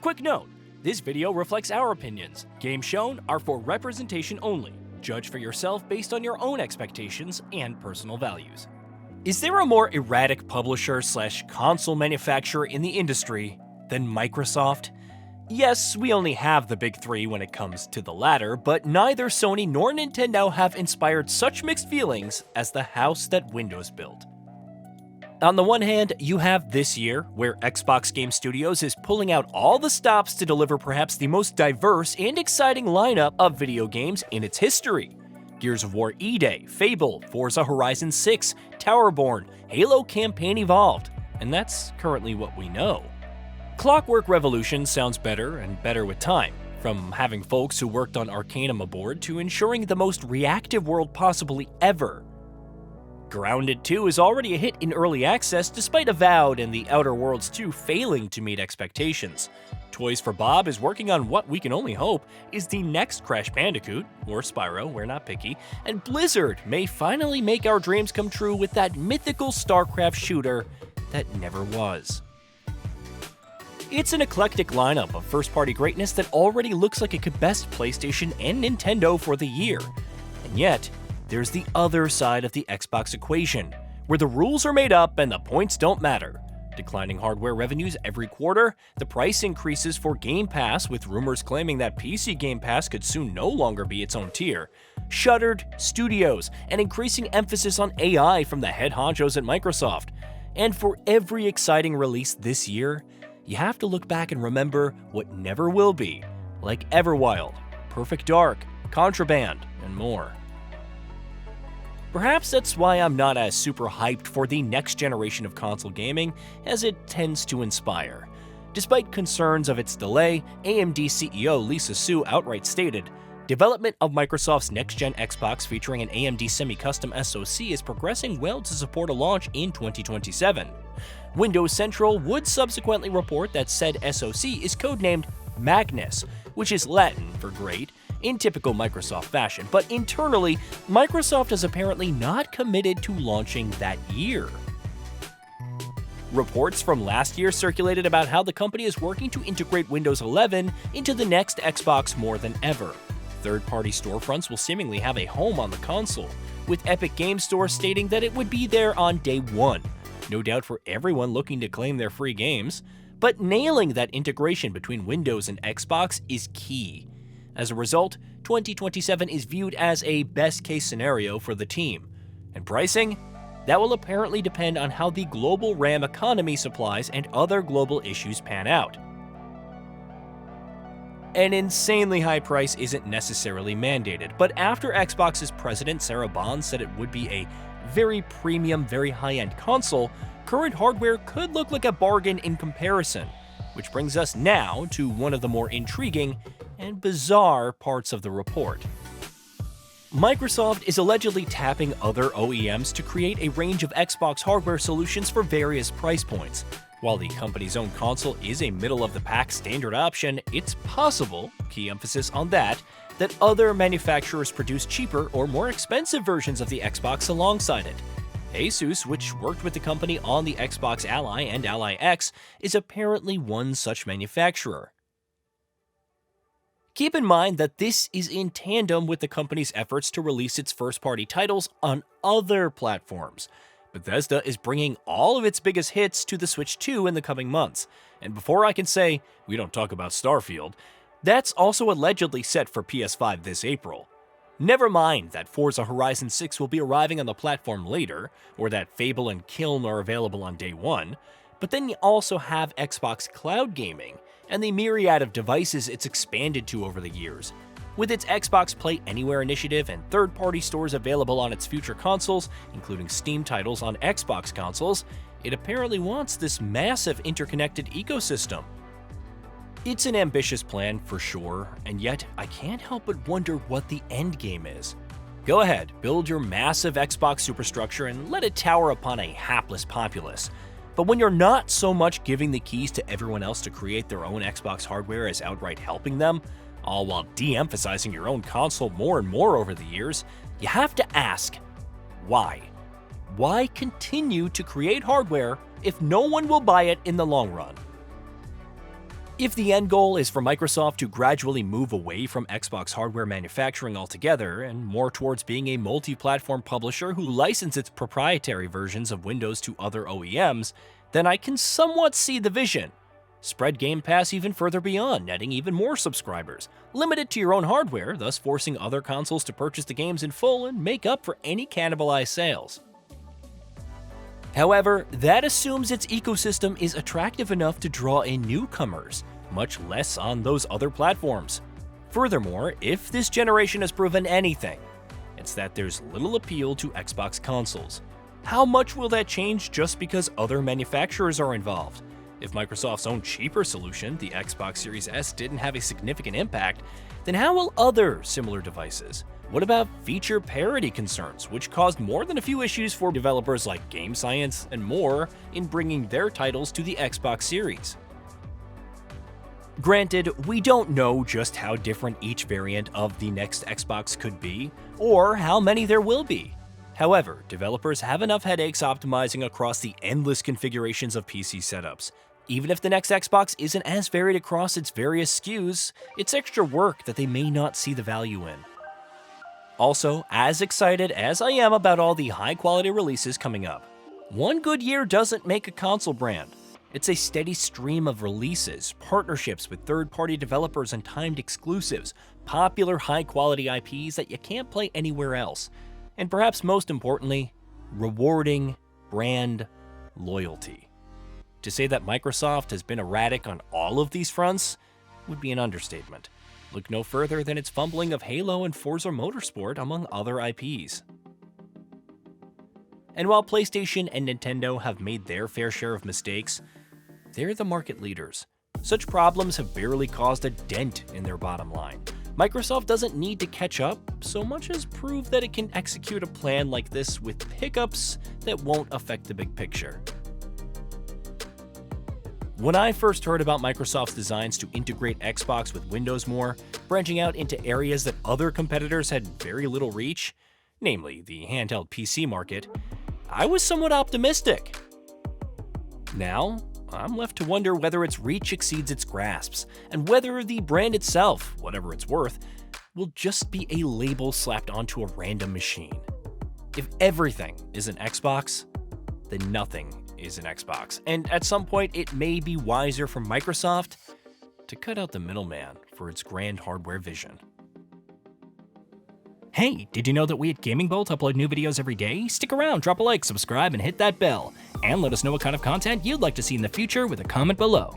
quick note, this video reflects our opinions. Games shown are for representation only. Judge for yourself based on your own expectations and personal values. Is there a more erratic publisher/console manufacturer in the industry than Microsoft? Yes, we only have the big three when it comes to the latter, but neither Sony nor Nintendo have inspired such mixed feelings as the house that Windows built. On the one hand, you have this year, where Xbox Game Studios is pulling out all the stops to deliver perhaps the most diverse and exciting lineup of video games in its history. Gears of War E-Day, Fable, Forza Horizon 6, Towerborn, Halo Campaign Evolved, and that's currently what we know. Clockwork Revolution sounds better and better with time, from having folks who worked on Arcanum aboard to ensuring the most reactive world possibly ever. Grounded 2 is already a hit in early access despite Avowed and The Outer Worlds 2 failing to meet expectations. Toys for Bob is working on what we can only hope is the next Crash Bandicoot, or Spyro, we're not picky, and Blizzard may finally make our dreams come true with that mythical StarCraft shooter that never was. It's an eclectic lineup of first-party greatness that already looks like it could best PlayStation and Nintendo for the year. And yet, there's the other side of the Xbox equation, where the rules are made up and the points don't matter. Declining hardware revenues every quarter, the price increases for Game Pass, with rumors claiming that PC Game Pass could soon no longer be its own tier, shuttered studios, and increasing emphasis on AI from the head honchos at Microsoft. And for every exciting release this year, you have to look back and remember what never will be, like Everwild, Perfect Dark, Contraband, and more. Perhaps that's why I'm not as super hyped for the next generation of console gaming as it tends to inspire. Despite concerns of its delay, AMD CEO Lisa Su outright stated, "Development of Microsoft's next-gen Xbox featuring an AMD semi-custom SoC is progressing well to support a launch in 2027. Windows Central would subsequently report that said SoC is codenamed Magnus, which is Latin for great, in typical Microsoft fashion, but internally, Microsoft is apparently not committed to launching that year. Reports from last year circulated about how the company is working to integrate Windows 11 into the next Xbox more than ever. Third-party storefronts will seemingly have a home on the console, with Epic Games Store stating that it would be there on day one. No doubt for everyone looking to claim their free games, but nailing that integration between Windows and Xbox is key. As a result, 2027 is viewed as a best-case scenario for the team. And pricing? That will apparently depend on how the global RAM economy supplies and other global issues pan out. An insanely high price isn't necessarily mandated, but after Xbox's president Sarah Bond said it would be a very premium, very high-end console, current hardware could look like a bargain in comparison. Which brings us now to one of the more intriguing and bizarre parts of the report. Microsoft is allegedly tapping other OEMs to create a range of Xbox hardware solutions for various price points. While the company's own console is a middle-of-the-pack standard option, it's possible, key emphasis on that other manufacturers produce cheaper or more expensive versions of the Xbox alongside it. Asus, which worked with the company on the Xbox Ally and Ally X, is apparently one such manufacturer. Keep in mind that this is in tandem with the company's efforts to release its first-party titles on other platforms. Bethesda is bringing all of its biggest hits to the Switch 2 in the coming months, and before I can say, we don't talk about Starfield, that's also allegedly set for PS5 this April. Never mind that Forza Horizon 6 will be arriving on the platform later, or that Fable and Kiln are available on day one, but then you also have Xbox Cloud Gaming, and the myriad of devices it's expanded to over the years. With its Xbox Play Anywhere initiative and third-party stores available on its future consoles, including Steam titles on Xbox consoles, it apparently wants this massive interconnected ecosystem. It's an ambitious plan for sure, and yet I can't help but wonder what the endgame is. Go ahead, build your massive Xbox superstructure and let it tower upon a hapless populace. But when you're not so much giving the keys to everyone else to create their own Xbox hardware as outright helping them, all while de-emphasizing your own console more and more over the years, you have to ask, why? Why continue to create hardware if no one will buy it in the long run? If the end goal is for Microsoft to gradually move away from Xbox hardware manufacturing altogether and more towards being a multi-platform publisher who licenses its proprietary versions of Windows to other OEMs, then I can somewhat see the vision. Spread Game Pass even further beyond, netting even more subscribers. Limit it to your own hardware, thus forcing other consoles to purchase the games in full and make up for any cannibalized sales. However, that assumes its ecosystem is attractive enough to draw in newcomers, much less on those other platforms. Furthermore, if this generation has proven anything, it's that there's little appeal to Xbox consoles. How much will that change just because other manufacturers are involved? If Microsoft's own cheaper solution, the Xbox Series S, didn't have a significant impact, then how will other similar devices? What about feature parity concerns, which caused more than a few issues for developers like Game Science and more in bringing their titles to the Xbox Series? Granted, we don't know just how different each variant of the next Xbox could be, or how many there will be. However, developers have enough headaches optimizing across the endless configurations of PC setups. Even if the next Xbox isn't as varied across its various SKUs, it's extra work that they may not see the value in. Also, as excited as I am about all the high-quality releases coming up, one good year doesn't make a console brand. It's a steady stream of releases, partnerships with third-party developers and timed exclusives, popular high-quality IPs that you can't play anywhere else, and perhaps most importantly, rewarding brand loyalty. To say that Microsoft has been erratic on all of these fronts would be an understatement. Look no further than its fumbling of Halo and Forza Motorsport, among other IPs. And while PlayStation and Nintendo have made their fair share of mistakes, they're the market leaders. Such problems have barely caused a dent in their bottom line. Microsoft doesn't need to catch up so much as prove that it can execute a plan like this with hiccups that won't affect the big picture. When I first heard about Microsoft's designs to integrate Xbox with Windows more, branching out into areas that other competitors had very little reach, namely the handheld PC market, I was somewhat optimistic. Now, I'm left to wonder whether its reach exceeds its grasps, and whether the brand itself, whatever it's worth, will just be a label slapped onto a random machine. If everything is an Xbox, then nothing is an Xbox, and at some point it may be wiser for Microsoft to cut out the middleman for its grand hardware vision. Hey, did you know that we at Gaming Bolt upload new videos every day? Stick around, drop a like, subscribe, and hit that bell. And let us know what kind of content you'd like to see in the future with a comment below.